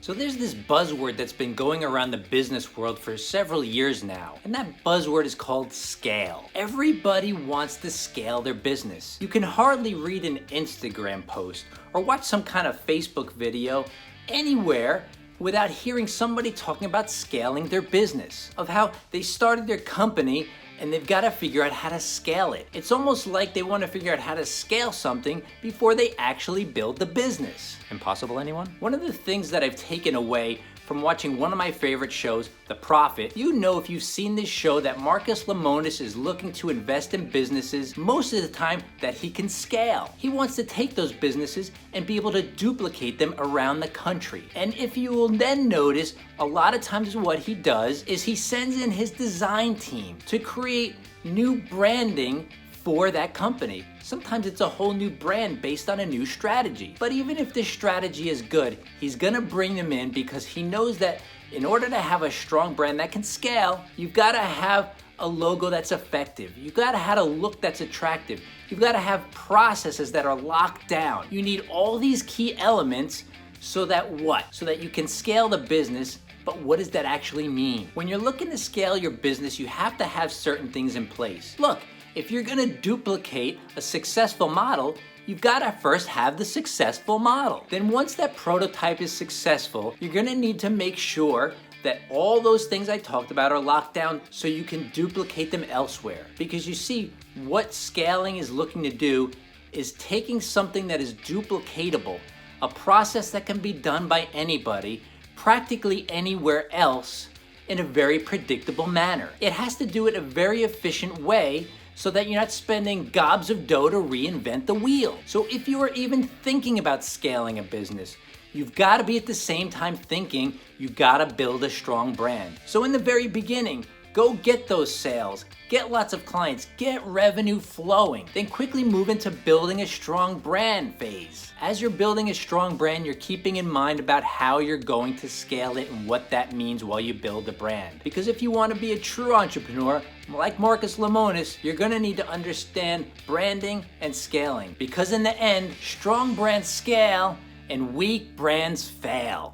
So there's this buzzword that's been going around the business world for several years now, and that buzzword is called scale. Everybody wants to scale their business. You can hardly read an Instagram post or watch some kind of Facebook video anywhere without hearing somebody talking about scaling their business, of how they started their company and they've got to figure out how to scale it. It's almost like they want to figure out how to scale something before they actually build the business. Impossible, anyone? One of the things that I've taken away from watching one of my favorite shows, The Profit, you know if you've seen this show that Marcus Lemonis is looking to invest in businesses most of the time that he can scale. He wants to take those businesses and be able to duplicate them around the country. And if you will then notice, a lot of times what he does is he sends in his design team to create new branding for that company. Sometimes it's a whole new brand based on a new strategy. But even if this strategy is good, he's gonna bring them in because he knows that in order to have a strong brand that can scale, you've gotta have a logo that's effective. You've gotta have a look that's attractive. You've gotta have processes that are locked down. You need all these key elements so that what? So that you can scale the business. But what does that actually mean? When you're looking to scale your business, you have to have certain things in place. Look, if you're gonna duplicate a successful model, you've gotta first have the successful model. Then once that prototype is successful, you're gonna need to make sure that all those things I talked about are locked down so you can duplicate them elsewhere. Because you see, what scaling is looking to do is taking something that is duplicatable, a process that can be done by anybody, practically anywhere else, in a very predictable manner. It has to do it a very efficient way so that you're not spending gobs of dough to reinvent the wheel. So if you are even thinking about scaling a business, you've got to be at the same time thinking you've got to build a strong brand. So in the very beginning, go get those sales, get lots of clients, get revenue flowing, then quickly move into building a strong brand phase. As you're building a strong brand, you're keeping in mind about how you're going to scale it and what that means while you build the brand. Because if you want to be a true entrepreneur, like Marcus Lemonis, you're gonna need to understand branding and scaling. Because in the end, strong brands scale and weak brands fail.